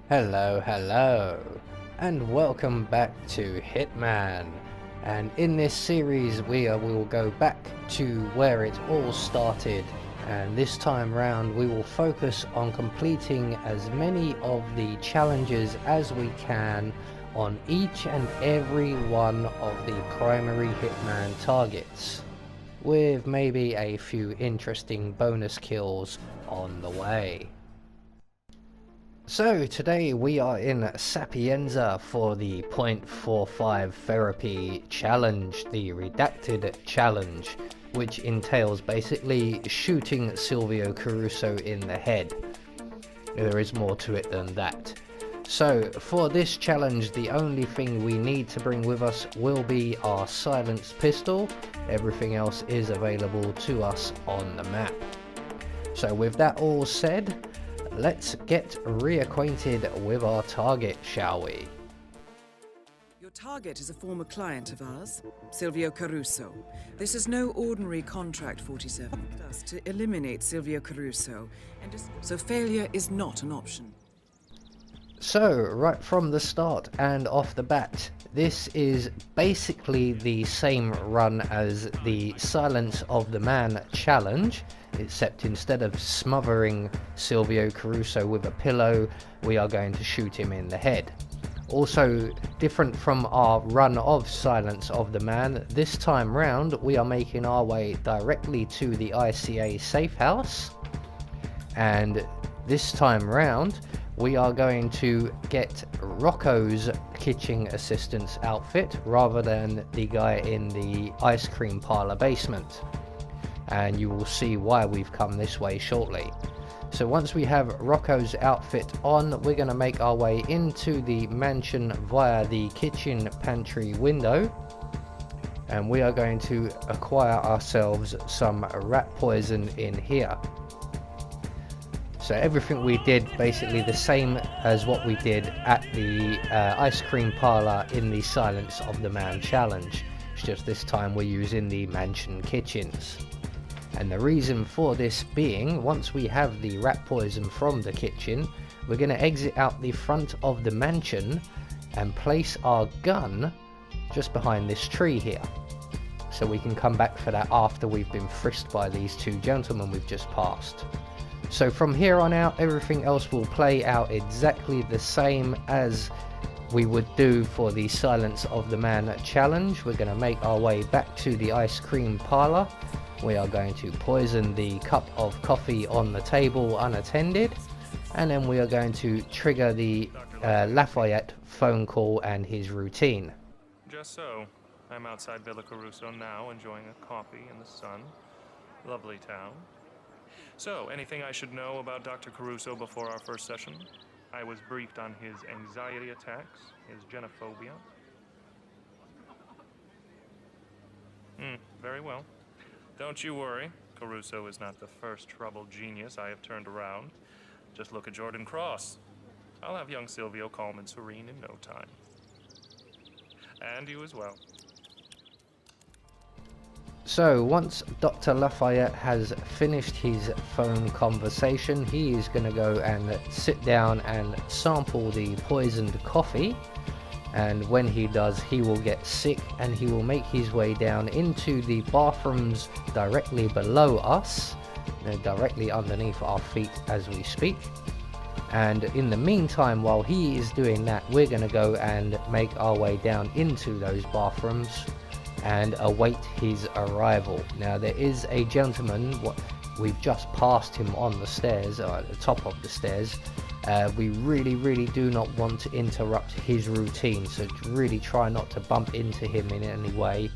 Hello, and welcome back to Hitman. And in this series we will go back to where it all started, and this time round we will focus on completing as many of the challenges as we can on each and every one of the primary Hitman targets, with maybe a few interesting bonus kills on the way. So today we are in Sapienza for the 0.45 therapy challenge, the redacted challenge, which entails basically shooting Silvio Caruso in the head. There is more to it than that. So for this challenge, the only thing we need to bring with us will be our silenced pistol. Everything else is available to us on the map. So with that all said, let's get reacquainted with our target, shall we? Your target is a former client of ours, Silvio Caruso. This is no ordinary contract 47. Us to eliminate Silvio Caruso, so failure is not an option. So, right from the start and off the bat, this is basically the same run as the Silence of the Man challenge, except instead of smothering Silvio Caruso with a pillow, we are going to shoot him in the head. Also, different from our run of Silence of the Man, this time round we are making our way directly to the ICA safe house, and this time round we are going to get Rocco's kitchen assistant's outfit rather than the guy in the ice cream parlor basement, and you will see why we've come this way shortly. So once we have Rocco's outfit on, we're going to make our way into the mansion via the kitchen pantry window, and we are going to acquire ourselves some rat poison in here. So everything we did basically the same as what we did at the ice cream parlor in the Silence of the Man challenge. It's just this time we're using the mansion kitchens. And the reason for this being, once we have the rat poison from the kitchen, we're going to exit out the front of the mansion and place our gun just behind this tree here. So we can come back for that after we've been frisked by these two gentlemen we've just passed. So from here on out, everything else will play out exactly the same as we would do for the Silence of the Man challenge. We're going to make our way back to the ice cream parlor. We are going to poison the cup of coffee on the table unattended, and then we are going to trigger the Lafayette phone call and his routine. Just so. I'm outside Villa Caruso now, enjoying a coffee in the sun. Lovely town. So, anything I should know about Dr. Caruso before our first session? I was briefed on his anxiety attacks, his genophobia. Very well. Don't you worry. Caruso is not the first troubled genius I have turned around. Just look at Jordan Cross. I'll have young Silvio calm and serene in no time. And you as well. So once Dr. Lafayette has finished his phone conversation, he is going to go and sit down and sample the poisoned coffee, and when he does, he will get sick and he will make his way down into the bathrooms directly below us, directly underneath our feet as we speak. And in the meantime, while he is doing that, we're going to go and make our way down into those bathrooms and await his arrival. Now there is a gentleman, we've just passed him on the stairs, or at the top of the stairs. We really do not want to interrupt his routine, so really try not to bump into him in any way,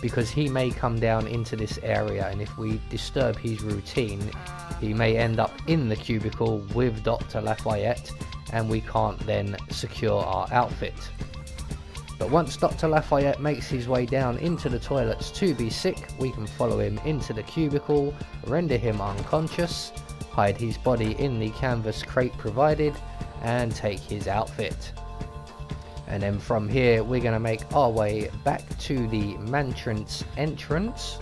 because he may come down into this area, and if we disturb his routine, he may end up in the cubicle with Dr. Lafayette, and we can't then secure our outfit. But once Dr. Lafayette makes his way down into the toilets to be sick, we can follow him into the cubicle, render him unconscious, hide his body in the canvas crate provided, and take his outfit. And then from here we're going to make our way back to the mansion's entrance,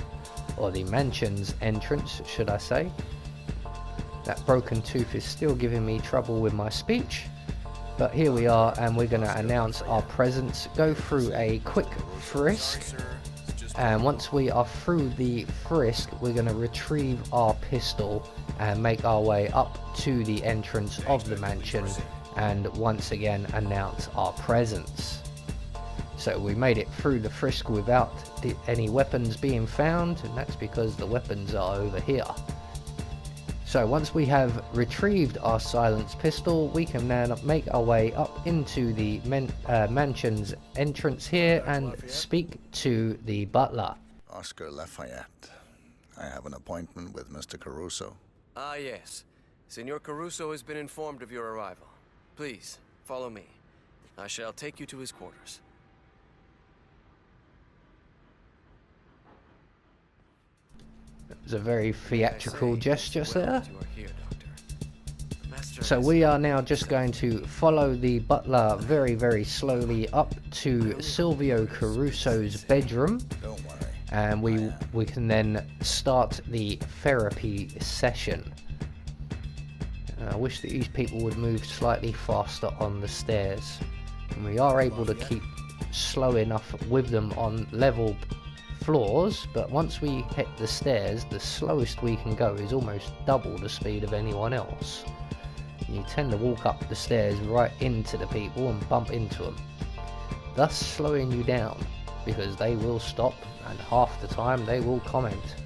or the mansion's entrance should I say. That broken tooth is still giving me trouble with my speech. But here we are, and we're going to announce our presence, go through a quick frisk, and once we are through the frisk, we're going to retrieve our pistol and make our way up to the entrance of the mansion and once again announce our presence. So we made it through the frisk without any weapons being found, and that's because the weapons are over here. So once we have retrieved our silenced pistol, we can now make our way up into the mansion's entrance here and speak to the butler. Oscar Lafayette. I have an appointment with Mr. Caruso. Ah, yes. Senor Caruso has been informed of your arrival. Please, follow me. I shall take you to his quarters. It was a very theatrical gesture there. So we are now just going to follow the butler very, very slowly up to Silvio Caruso's bedroom. Don't worry. And we can then start the therapy session. I wish that these people would move slightly faster on the stairs. And we are able to keep slow enough with them on level floors, but once we hit the stairs, the slowest we can go is almost double the speed of anyone else. You tend to walk up the stairs right into the people and bump into them, thus slowing you down, because they will stop and half the time they will comment.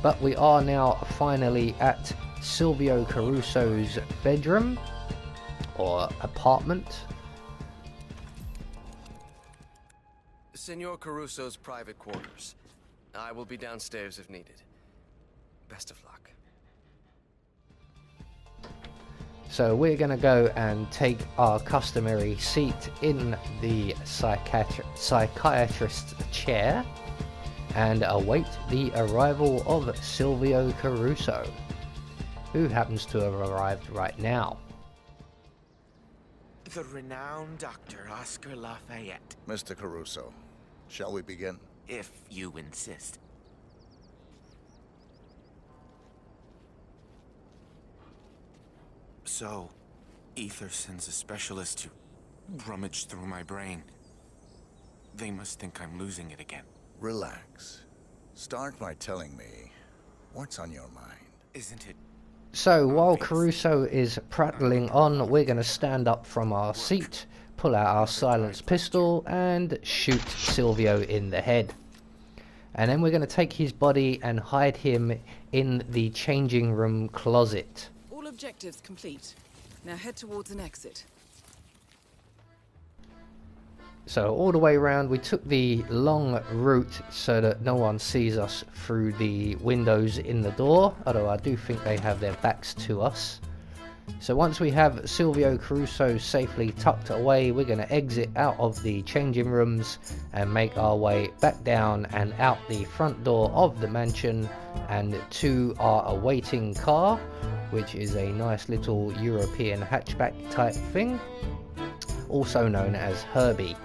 But we are now finally at Silvio Caruso's bedroom or apartment. Senor Caruso's private quarters. I will be downstairs if needed. Best of luck. So we're going to go and take our customary seat in the psychiatrist's chair and await the arrival of Silvio Caruso, who happens to have arrived right now. The renowned Dr. Oscar Lafayette, Mr. Caruso, shall we begin? if you insist. So, Ether sends a specialist to rummage through my brain. They must think I'm losing it again. Relax. Start by telling me what's on your mind. Isn't it? So while Caruso is prattling on, we're going to stand up from our seat, pull out our silenced pistol and shoot Silvio in the head. And then we're going to take his body and hide him in the changing room closet. All objectives complete. Now head towards an exit. So all the way around, we took the long route so that no one sees us through the windows in the door, although I do think they have their backs to us. So once we have Silvio Caruso safely tucked away, we're going to exit out of the changing rooms and make our way back down and out the front door of the mansion and to our awaiting car, which is a nice little European hatchback type thing, also known as Herbie.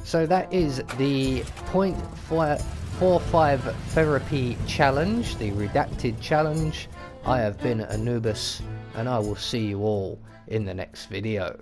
So that is the 0.45 therapy challenge, the redacted challenge. I have been Anubis, and I will see you all in the next video.